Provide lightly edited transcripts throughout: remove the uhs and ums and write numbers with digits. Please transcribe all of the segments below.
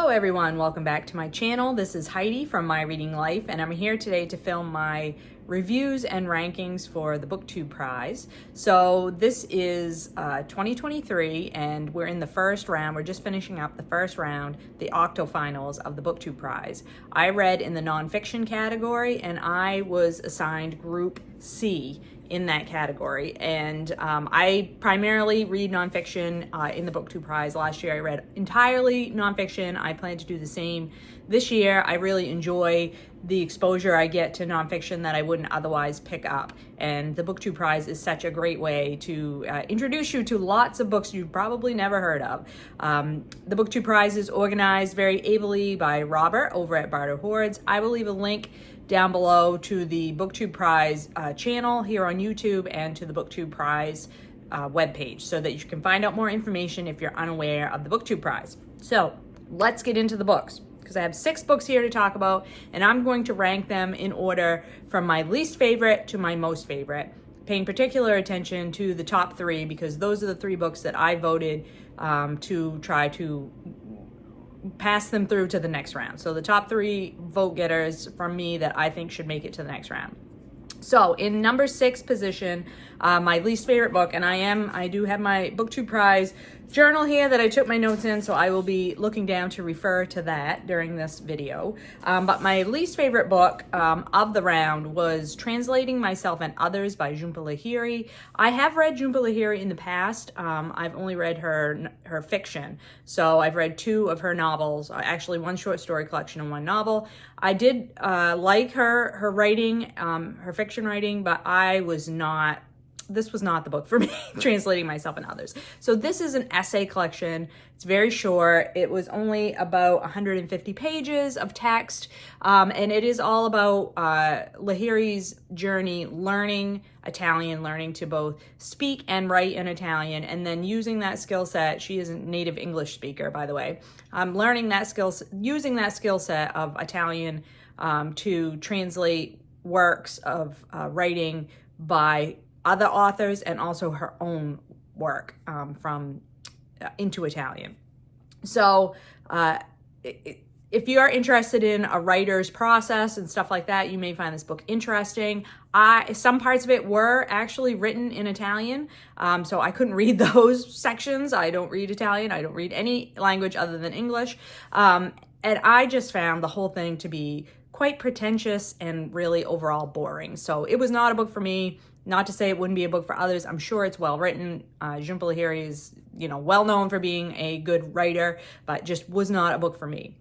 Hello everyone, welcome back to my channel. This is Heidi from My Reading Life, and I'm here today to film my reviews and rankings for the Booktube prize. So this is 2023 and we're in the first round. We're just finishing up the first round, the Octofinals of the Booktube prize. I read in the nonfiction category and I was assigned Group C in that category, and I primarily read nonfiction in the Booktube prize. Last year I read entirely nonfiction. I plan to do the same this year. I really enjoy the exposure I get to nonfiction that I wouldn't otherwise pick up, and the Booktube prize is such a great way to introduce you to lots of books you've probably never heard of. The Booktube prize is organized very ably by Robert over at Barter Hordes. I will leave a link down below to the Booktube prize channel here on YouTube and to the Booktube prize webpage so that you can find out more information if you're unaware of the Booktube prize. So let's get into the books, because I have 6 books here to talk about, and I'm going to rank them in order from my least favorite to my most favorite, paying particular attention to the top 3 because those are the 3 books that I voted to try to pass them through to the next round. So the top 3 vote getters from me that I think should make it to the next round. So in number 6 position, my least favorite book, and I do have my Booktube prize journal here that I took my notes in, so I will be looking down to refer to that during this video. But my least favorite book of the round was Translating Myself and Others by Jhumpa Lahiri. I have read Jhumpa Lahiri in the past. I've only read her fiction. So I've read 2 of her novels, actually 1 short story collection and 1 novel. I did like her writing, her fiction writing, but this was not the book for me, Translating Myself and Others. So this is an essay collection. It's very short. It was only about 150 pages of text, and it is all about Lahiri's journey learning Italian, learning to both speak and write in Italian, and then using that skill set. She is a native English speaker, by the way. Using that skill set of Italian to translate works of writing by other authors and also her own work into Italian. So if you are interested in a writer's process and stuff like that, you may find this book interesting. Some parts of it were actually written in Italian, so I couldn't read those sections. I don't read Italian. I don't read any language other than English. And I just found the whole thing to be quite pretentious and really overall boring. So it was not a book for me. Not to say it wouldn't be a book for others. I'm sure it's well written. Jhumpa Lahiri is, well known for being a good writer, but just was not a book for me.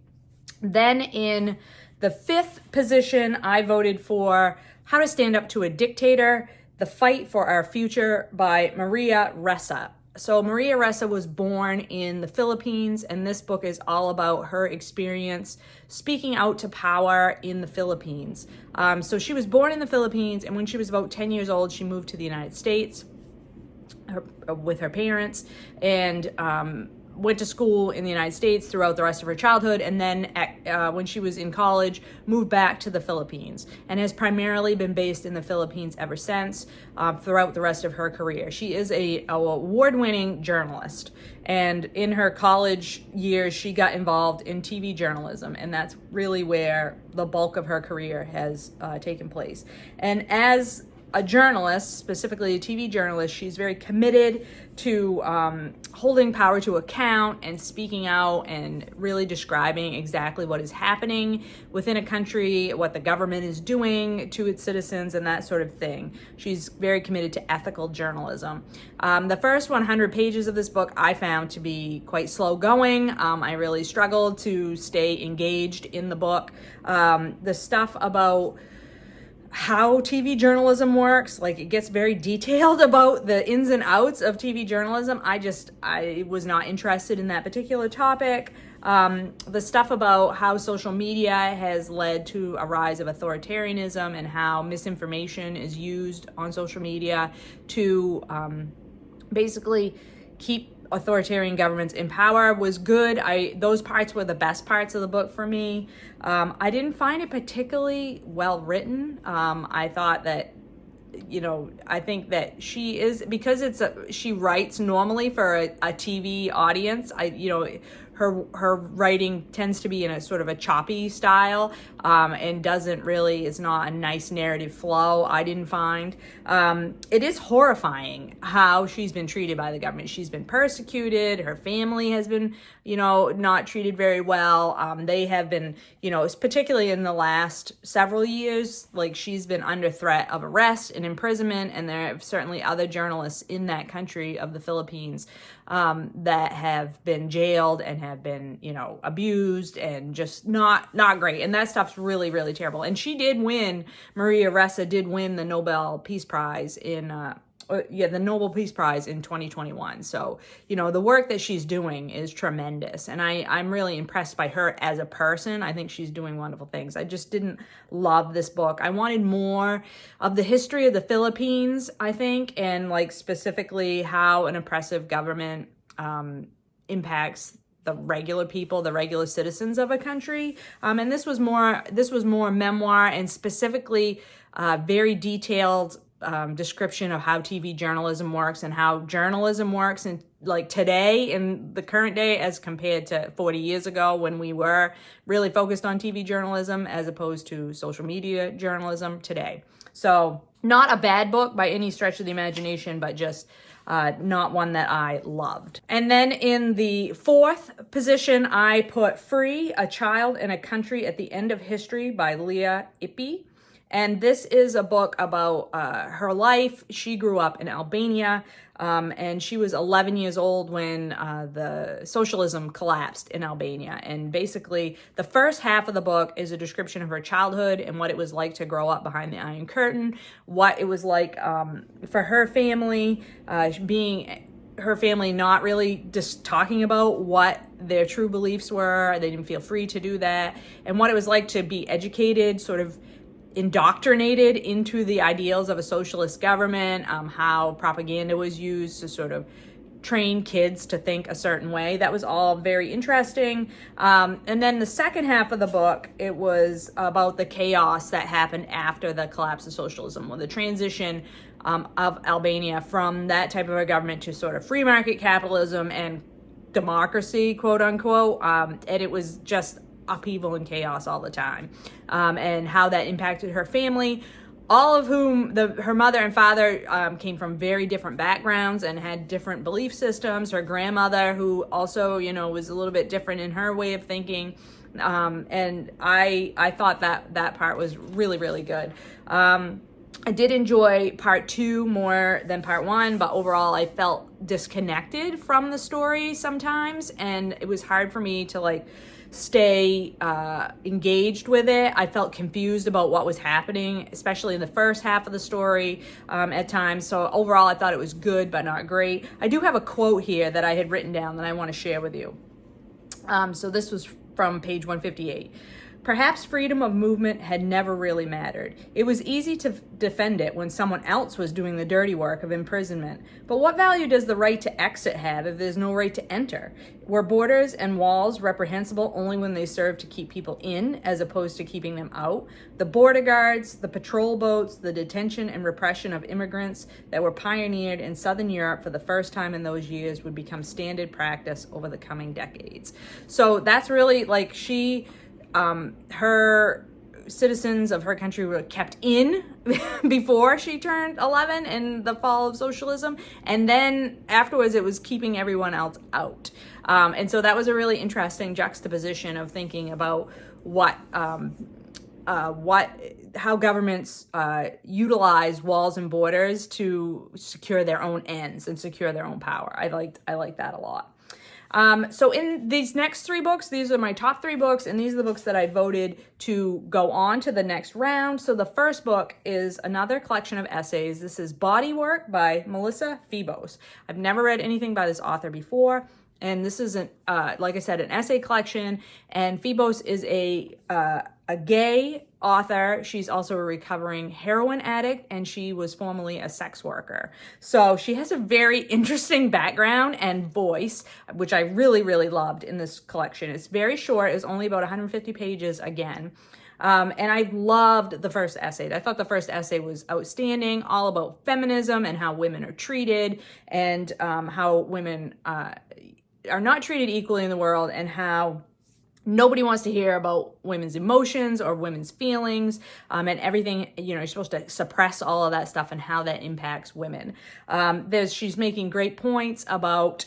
Then in the 5th position, I voted for How to Stand Up to a Dictator, The Fight for Our Future by Maria Ressa. So Maria Ressa was born in the Philippines, and this book is all about her experience speaking out to power in the Philippines. So she was born in the Philippines, and when she was about 10 years old, she moved to the United States with her parents, and went to school in the United States throughout the rest of her childhood, and then when she was in college, moved back to the Philippines, and has primarily been based in the Philippines ever since, throughout the rest of her career. She is a award-winning journalist, and in her college years, she got involved in TV journalism, and that's really where the bulk of her career has taken place. And as a journalist, specifically a TV journalist, she's very committed to holding power to account and speaking out and really describing exactly what is happening within a country, what the government is doing to its citizens, and that sort of thing. She's very committed to ethical journalism. The first 100 pages of this book I found to be quite slow going. I really struggled to stay engaged in the book. The stuff about how TV journalism works, like it gets very detailed about the ins and outs of TV journalism. I was not interested in that particular topic. The stuff about how social media has led to a rise of authoritarianism and how misinformation is used on social media to basically keep authoritarian governments in power was good. Those parts were the best parts of the book for me. I didn't find it particularly well written. I thought that I think that she writes normally for a TV audience. her writing tends to be in a sort of a choppy style, and it's not a nice narrative flow, I didn't find. It is horrifying how she's been treated by the government. She's been persecuted. Her family has been, not treated very well. They have been, particularly in the last several years, like she's been under threat of arrest and imprisonment, and there are certainly other journalists in that country of the Philippines that have been jailed and have been, abused and just not great. And that stuff's really, really terrible. And she did win, Maria Ressa did win the Nobel Peace Prize in 2021. So, the work that she's doing is tremendous. And I'm really impressed by her as a person. I think she's doing wonderful things. I just didn't love this book. I wanted more of the history of the Philippines, I think, and like specifically how an oppressive government impacts the regular people, the regular citizens of a country. And this was more memoir, and specifically very detailed description of how TV journalism works and how journalism works in like today, in the current day, as compared to 40 years ago when we were really focused on TV journalism as opposed to social media journalism today. So not a bad book by any stretch of the imagination, but just not one that I loved. And then in the fourth position, I put Free, A Child in a Country at the End of History by Leah Ippy. And this is a book about her life. She grew up in Albania, and she was 11 years old when the socialism collapsed in Albania. And basically, the first half of the book is a description of her childhood and what it was like to grow up behind the Iron Curtain, what it was like for her family, her family not really just talking about what their true beliefs were. They didn't feel free to do that. And what it was like to be educated, sort of indoctrinated into the ideals of a socialist government, how propaganda was used to sort of train kids to think a certain way. That was all very interesting. And then the second half of the book, it was about the chaos that happened after the collapse of socialism, or the transition of Albania from that type of a government to sort of free market capitalism and democracy, quote unquote. And it was just upheaval and chaos all the time, and how that impacted her family, all of whom her mother and father came from very different backgrounds and had different belief systems. Her grandmother, who also, was a little bit different in her way of thinking. And I thought that part was really, really good. I did enjoy part 2 more than part 1, but overall I felt disconnected from the story sometimes, and it was hard for me to stay engaged with it. I felt confused about what was happening, especially in the first half of the story at times. So overall, I thought it was good, but not great. I do have a quote here that I had written down that I want to share with you. So this was from page 158. Perhaps freedom of movement had never really mattered. It was easy to defend it when someone else was doing the dirty work of imprisonment. But what value does the right to exit have if there's no right to enter? Were borders and walls reprehensible only when they served to keep people in as opposed to keeping them out? The border guards, the patrol boats, the detention and repression of immigrants that were pioneered in Southern Europe for the first time in those years would become standard practice over the coming decades. So that's really her citizens of her country were kept in before she turned 11 in the fall of socialism, and then afterwards it was keeping everyone else out. And so that was a really interesting juxtaposition of thinking about how governments utilize walls and borders to secure their own ends and secure their own power. I like that a lot. So in these next 3 books, these are my top 3 books, and these are the books that I voted to go on to the next round. So the first book is another collection of essays. This is Bodywork by Melissa Febos. I've never read anything by this author before, and this is like I said, an essay collection. And Febos is a gay author. She's also a recovering heroin addict, and she was formerly a sex worker. So she has a very interesting background and voice, which I really, really loved in this collection. It's very short. It was only about 150 pages again. And I loved the first essay. I thought the first essay was outstanding, all about feminism and how women are treated, and how women are not treated equally in the world, and how nobody wants to hear about women's emotions or women's feelings, and everything. You're supposed to suppress all of that stuff and how that impacts women. She's making great points about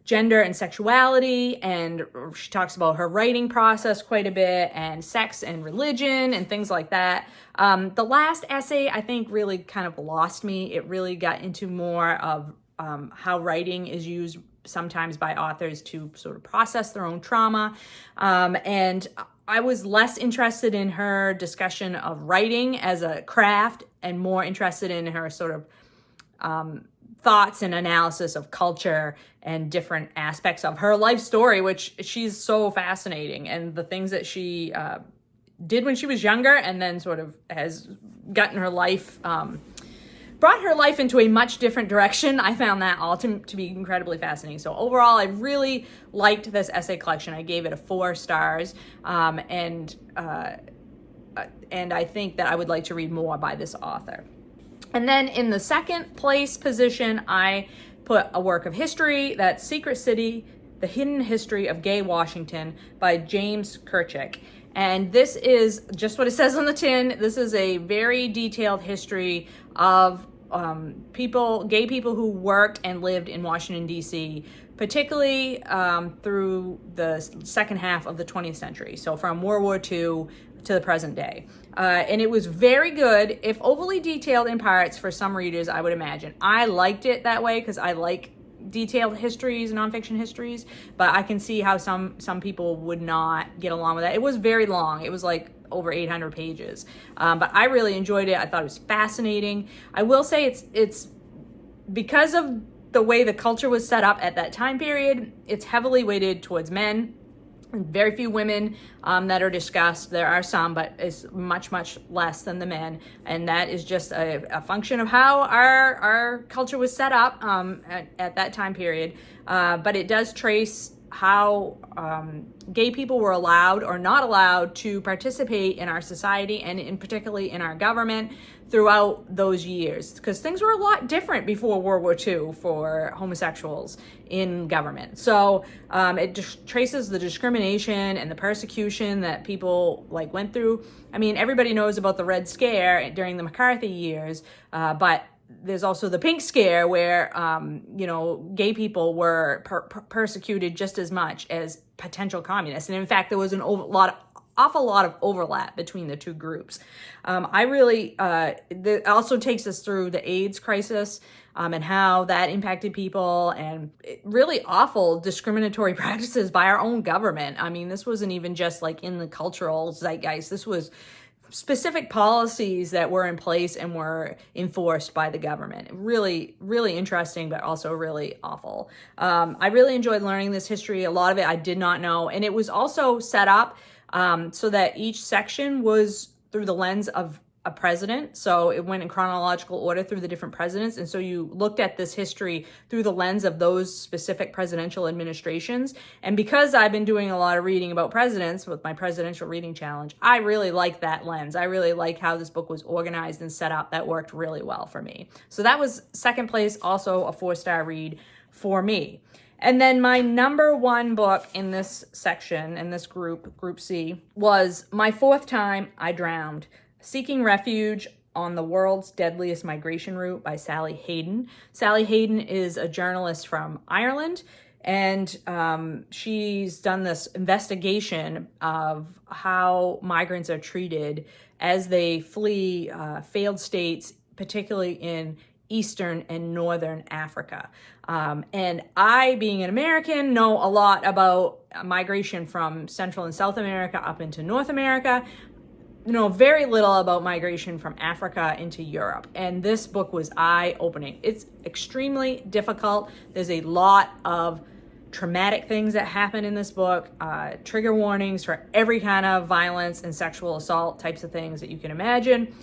gender and sexuality, and she talks about her writing process quite a bit, and sex and religion and things like that. The last essay, I think, really kind of lost me. It really got into more of how writing is used sometimes by authors to sort of process their own trauma. And I was less interested in her discussion of writing as a craft and more interested in her sort of thoughts and analysis of culture and different aspects of her life story, which she's so fascinating, and the things that she did when she was younger, and then sort of has gotten her life, brought her life into a much different direction. I found that all to be incredibly fascinating. So overall, I really liked this essay collection. I gave it a 4 stars, and I think that I would like to read more by this author. And then in the second place position, I put a work of history. That's Secret City, The Hidden History of Gay Washington by James Kirchick. And this is just what it says on the tin. This is a very detailed history of gay people who worked and lived in Washington, D.C., particularly through the second half of the 20th century. So from World War II to the present day. And it was very good, if overly detailed in parts for some readers, I would imagine. I liked it that way because I like detailed histories, nonfiction histories, but I can see how some people would not get along with that. It was very long. It was like over 800 pages. But I really enjoyed it. I thought it was fascinating. I will say it's because of the way the culture was set up at that time period, it's heavily weighted towards men. Very few women that are discussed. There are some, but it's much, much less than the men. And that is just a function of how our culture was set up at that time period. But it does trace how gay people were allowed or not allowed to participate in our society, and in particularly in our government throughout those years, because things were a lot different before World War II for homosexuals in government. So it just traces the discrimination and the persecution that people went through. I mean, everybody knows about the Red Scare during the McCarthy years, but there's also the Pink Scare where, gay people were persecuted just as much as potential communists. And in fact, there was awful lot of overlap between the two groups. It also takes us through the AIDS crisis and how that impacted people, and really awful discriminatory practices by our own government. I mean, this wasn't even just in the cultural zeitgeist. This was specific policies that were in place and were enforced by the government. Really, really interesting, but also really awful. I really enjoyed learning this history. A lot of it I did not know. And it was also set up so that each section was through the lens of a president. So it went in chronological order through the different presidents. And so you looked at this history through the lens of those specific presidential administrations. And because I've been doing a lot of reading about presidents with my presidential reading challenge, I really like that lens. I really like how this book was organized and set up. That worked really well for me. So that was second place, also a 4-star read for me. And then my number 1 book in this section, in this group C, was My Fourth Time I Drowned: Seeking Refuge on the World's Deadliest Migration Route by Sally Hayden. Sally Hayden is a journalist from Ireland, and she's done this investigation of how migrants are treated as they flee failed states, particularly in Eastern and Northern Africa. And I, being an American, know a lot about migration from Central and South America up into North America. Know very little about migration from Africa into Europe. And this book was eye-opening. It's extremely difficult. There's a lot of traumatic things that happen in this book, trigger warnings for every kind of violence and sexual assault types of things that you can imagine.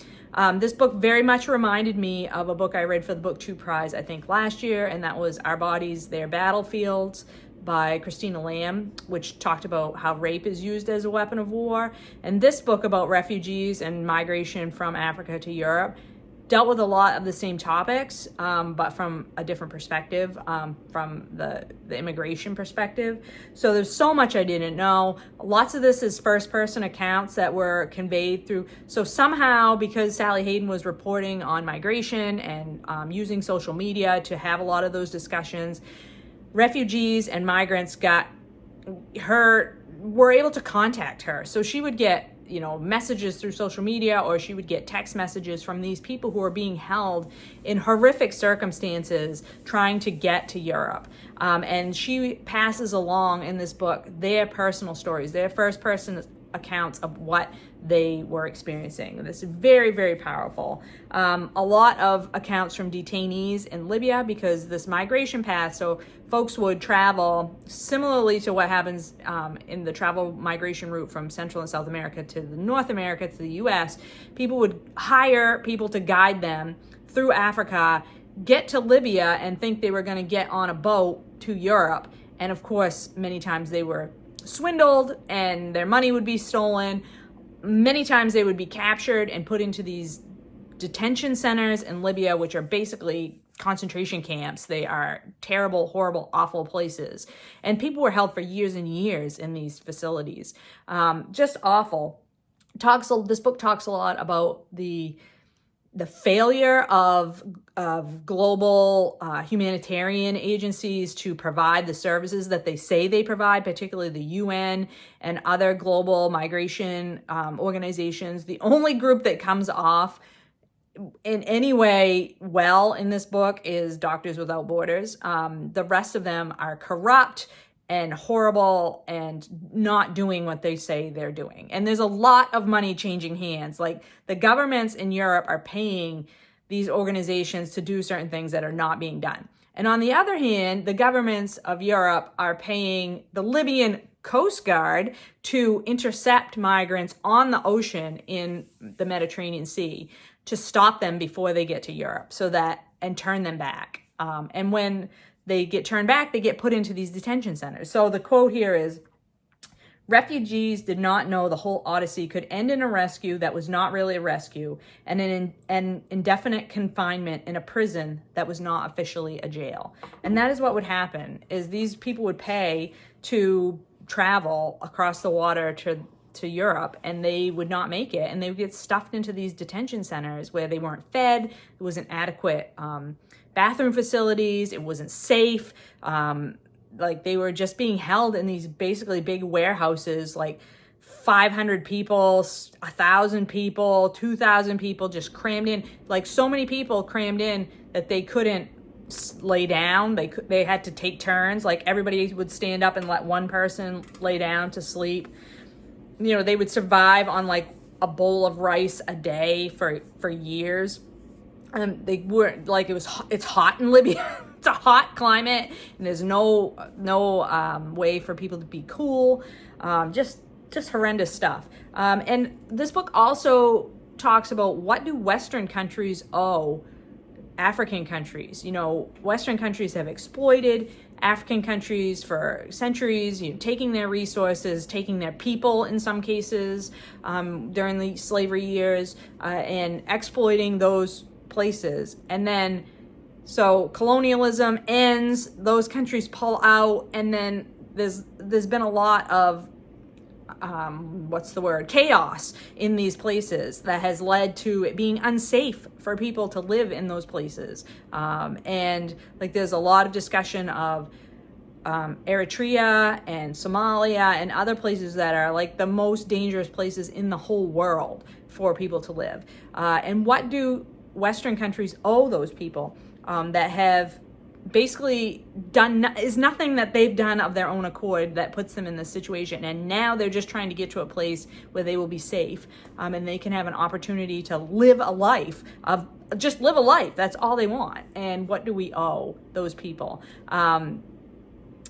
This book very much reminded me of a book I read for the Booktube Prize, I think last year, and that was Our Bodies, Their Battlefields by Christina Lamb, which talked about how rape is used as a weapon of war. And this book about refugees and migration from Africa to Europe dealt with a lot of the same topics, but from a different perspective, from the immigration perspective. So there's so much I didn't know. Lots of this is first-person accounts that were conveyed through. So somehow, because Sally Hayden was reporting on migration and using social media to have a lot of those discussions, refugees and migrants were able to contact her. So she would get messages through social media, or she would get text messages from these people who are being held in horrific circumstances trying to get to Europe. And she passes along in this book their personal stories, their first person accounts of what they were experiencing. This is very, very powerful. A lot of accounts from detainees in Libya, because this migration path, so folks would travel similarly to what happens in the travel migration route from Central and South America to the North America to the US. People would hire people to guide them through Africa, get to Libya, and think they were going to get on a boat to Europe. And of course, many times they were swindled and their money would be stolen. Many times they would be captured and put into these detention centers in Libya, which are basically concentration camps. They are terrible, horrible, awful places. And people were held for years and years in these facilities. Just awful. This book talks a lot about the failure of global humanitarian agencies to provide the services that they say they provide, particularly the UN and other global migration organizations. The only group that comes off in any way well in this book is Doctors Without Borders. The rest of them are corrupt and horrible and not doing what they say they're doing. And there's a lot of money changing hands. Like, the governments in Europe are paying these organizations to do certain things that are not being done. And on the other hand, the governments of Europe are paying the Libyan Coast Guard to intercept migrants on the ocean in the Mediterranean Sea to stop them before they get to Europe, and turn them back. And when they get turned back, they get put into these detention centers. So the quote here is, "Refugees did not know the whole odyssey could end in a rescue that was not really a rescue, and an indefinite confinement in a prison that was not officially a jail." And that is what would happen, is these people would pay to travel across the water to Europe, and they would not make it, and they would get stuffed into these detention centers where they weren't fed. There wasn't adequate bathroom facilities. It wasn't safe. Like, they were just being held in these basically big warehouses, like 500 people, 1,000 people, 2,000 people just crammed in. Like, so many people crammed in that they couldn't lay down. They had to take turns. Like, everybody would stand up and let one person lay down to sleep. They would survive on like a bowl of rice a day for years. They were like, it's hot in Libya. It's a hot climate, and there's no way for people to be cool. Just horrendous stuff. And this book also talks about, what do Western countries owe African countries? Western countries have exploited African countries for centuries, taking their resources, taking their people in some cases during the slavery years, and exploiting those places. And then, so colonialism ends, those countries pull out, and then there's been a lot of chaos in these places that has led to it being unsafe for people to live in those places. And like, there's a lot of discussion of Eritrea and Somalia and other places that are like the most dangerous places in the whole world for people to live. And what do Western countries owe those people that have basically is nothing that they've done of their own accord that puts them in this situation, and now they're just trying to get to a place where they will be safe, and they can have an opportunity to live a life. That's all they want. And what do we owe those people?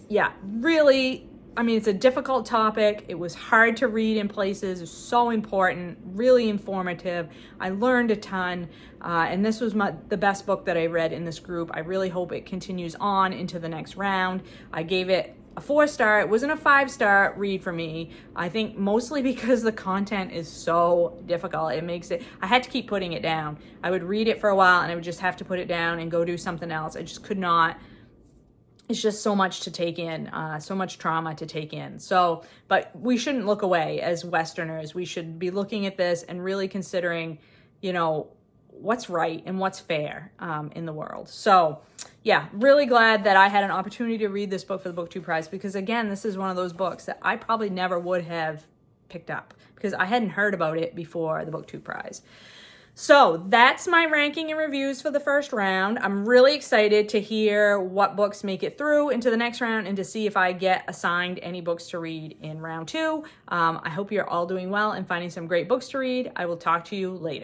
Really, it's a difficult topic. It was hard to read in places. It's so important, really informative. I learned a ton, and this was the best book that I read in this group. I really hope it continues on into the next round. I gave it a 4-star. It wasn't a 5-star read for me. I think mostly because the content is so difficult. It makes it, I had to keep putting it down. I would read it for a while and I would just have to put it down and go do something else. I just could not. It's just so much to take in, so much trauma to take in. So, but we shouldn't look away as Westerners. We should be looking at this and really considering, you know, what's right and what's fair in the world. So yeah, really glad that I had an opportunity to read this book for the Booktube Prize, because again, this is one of those books that I probably never would have picked up because I hadn't heard about it before the Booktube Prize. So that's my ranking and reviews for the first round. I'm really excited to hear what books make it through into the next round and to see if I get assigned any books to read in round 2. I hope you're all doing well and finding some great books to read. I will talk to you later.